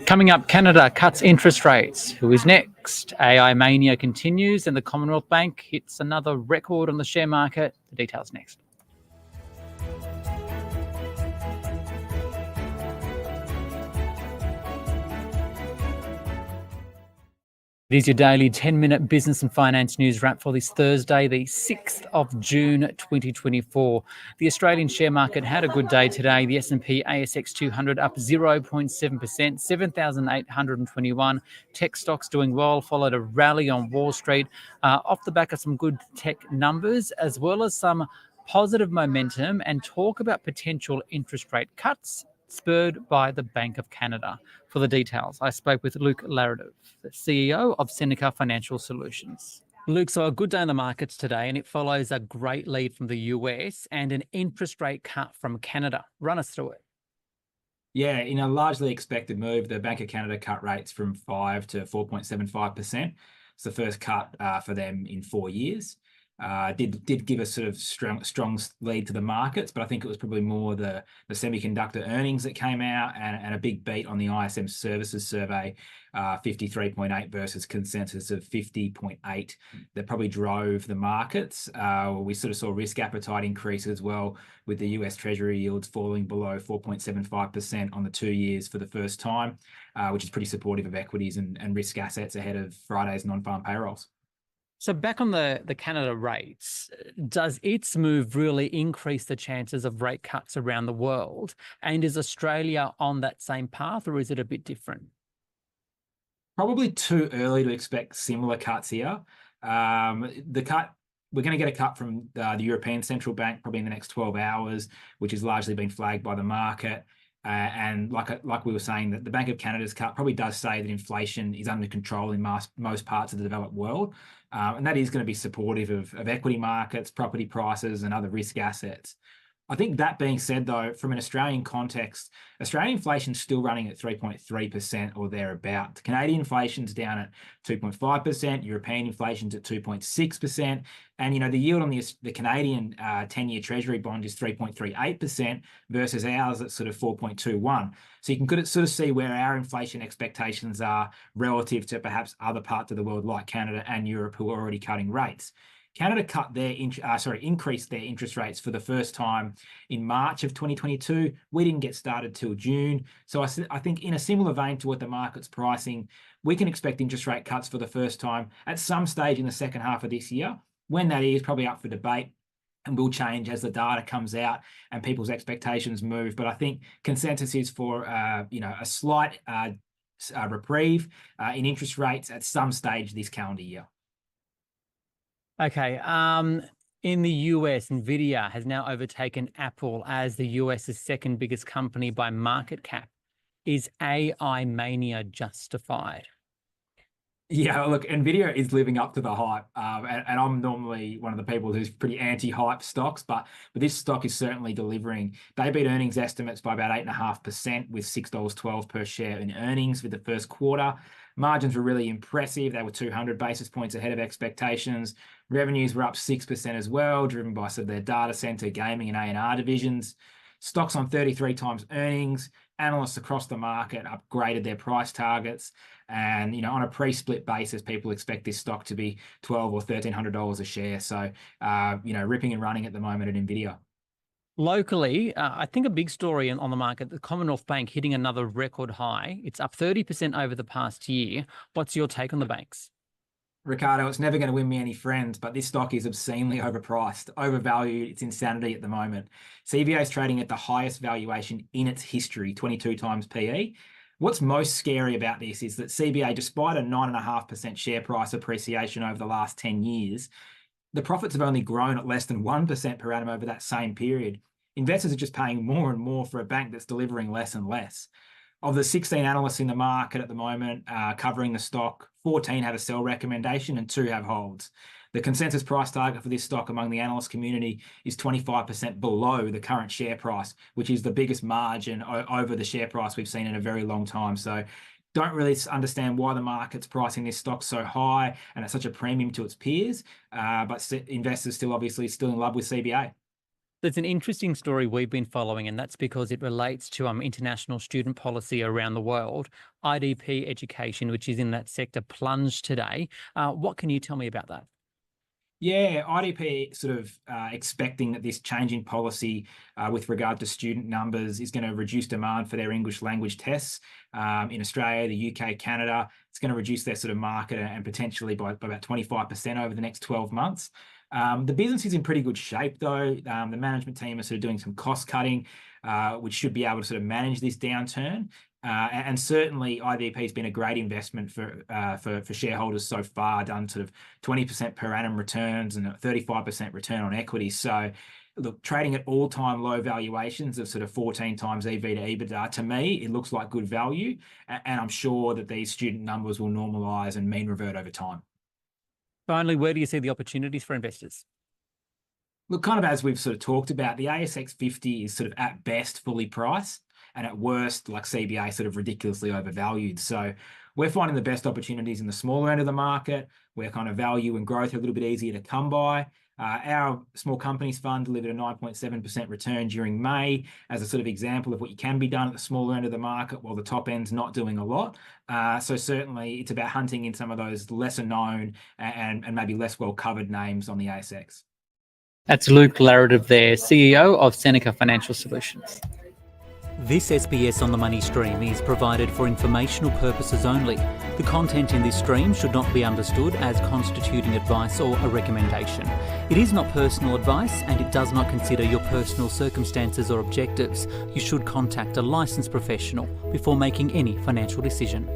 Coming up, Canada cuts interest rates. Who is next? AI mania continues and the Commonwealth Bank hits another record on the share market. The details next. It is your daily 10-minute business and finance news wrap for this Thursday, the 6th of June 2024. The Australian share market had a good day today. The S&P ASX 200 up 0.7%, 7,821. Tech stocks doing well, followed a rally on Wall Street off the back of some good tech numbers, as well as some positive momentum and talk about potential interest rate cuts spurred by the Bank of Canada. For the details, I spoke with Luke Laretive, the CEO of Seneca Financial Solutions. Luke, so a good day in the markets today, and it follows a great lead from the US and an interest rate cut from Canada. Run us through it. Yeah, in a largely expected move, the Bank of Canada cut rates from 5 to 4.75%. It's the first cut for them in 4 years. Did give a sort of strong lead to the markets, but I think it was probably more the semiconductor earnings that came out and a big beat on the ISM services survey, 53.8 versus consensus of 50.8, that probably drove the markets. We sort of saw risk appetite increase as well, with the US Treasury yields falling below 4.75% on the 2 years for the first time, which is pretty supportive of equities and risk assets ahead of Friday's non-farm payrolls. So back on the Canada rates, does its move really increase the chances of rate cuts around the world? And is Australia on that same path, or is it a bit different? Probably too early to expect similar cuts here. We're going to get a cut from the European Central Bank probably in the next 12 hours, which has largely been flagged by the market. And like we were saying, that the Bank of Canada's cut probably does say that inflation is under control in most parts of the developed world. And that is going to be supportive of equity markets, property prices, and other risk assets. I think that being said, though, from an Australian context, Australian inflation is still running at 3.3% or thereabout. Canadian inflation's down at 2.5%, European inflation's at 2.6%, and the yield on the Canadian 10-year Treasury bond is 3.38% versus ours at sort of 4.21. So you can sort of see where our inflation expectations are relative to perhaps other parts of the world like Canada and Europe, who are already cutting rates. Canada increased their interest rates for the first time in March of 2022. We didn't get started till June. So I think in a similar vein to what the market's pricing, we can expect interest rate cuts for the first time at some stage in the second half of this year. When that is, probably up for debate and will change as the data comes out and people's expectations move. But I think consensus is for a slight reprieve in interest rates at some stage this calendar year. Okay. In the US, Nvidia has now overtaken Apple as the US's second biggest company by market cap. Is AI mania justified? Yeah, look, Nvidia is living up to the hype, and I'm normally one of the people who's pretty anti-hype stocks, but this stock is certainly delivering. They beat earnings estimates by about 8.5%, with $6.12 per share in earnings for the first quarter. Margins were really impressive. They were 200 basis points ahead of expectations. Revenues were up 6% as well, driven by sort of their data center, gaming, and A&R divisions. Stocks on 33 times earnings. Analysts across the market upgraded their price targets, and on a pre-split basis, people expect this stock to be $1,200 or $1,300 a share. So, ripping and running at the moment at Nvidia. Locally, I think a big story on the market, the Commonwealth Bank hitting another record high. It's up 30% over the past year. What's your take on the banks? Ricardo, it's never going to win me any friends, but this stock is obscenely overpriced, overvalued. It's insanity at the moment. CBA is trading at the highest valuation in its history, 22 times PE. What's most scary about this is that CBA, despite a 9.5% share price appreciation over the last 10 years, the profits have only grown at less than 1% per annum over that same period. Investors are just paying more and more for a bank that's delivering less and less. Of the 16 analysts in the market at the moment covering the stock, 14 have a sell recommendation and 2 have holds. The consensus price target for this stock among the analyst community is 25% below the current share price, which is the biggest margin over the share price we've seen in a very long time. So don't really understand why the market's pricing this stock so high and at such a premium to its peers, but investors still in love with CBA. There's an interesting story we've been following, and that's because it relates to international student policy around the world. IDP education, which is in that sector, plunged today. What can you tell me about that? Yeah, IDP sort of expecting that this change in policy with regard to student numbers is going to reduce demand for their English language tests in Australia, the UK, Canada. It's going to reduce their sort of market and potentially by about 25% over the next 12 months. The business is in pretty good shape, though. The management team are sort of doing some cost cutting, which should be able to sort of manage this downturn. And certainly IDP has been a great investment for shareholders so far, done sort of 20% per annum returns and a 35% return on equity. So look, trading at all-time low valuations of sort of 14 times EV to EBITDA, to me, it looks like good value. And I'm sure that these student numbers will normalise and mean revert over time. Finally, where do you see the opportunities for investors? Look, kind of as we've sort of talked about, the ASX 50 is sort of at best fully priced and at worst, like CBA, sort of ridiculously overvalued. So we're finding the best opportunities in the smaller end of the market, where kind of value and growth are a little bit easier to come by. Our small companies fund delivered a 9.7% return during May as a sort of example of what you can be done at the smaller end of the market while the top end's not doing a lot. So certainly it's about hunting in some of those lesser known and maybe less well covered names on the ASX. That's Luke Laretive there, CEO of Seneca Financial Solutions. This SBS On The Money stream is provided for informational purposes only. The content in this stream should not be understood as constituting advice or a recommendation. It is not personal advice and it does not consider your personal circumstances or objectives. You should contact a licensed professional before making any financial decision.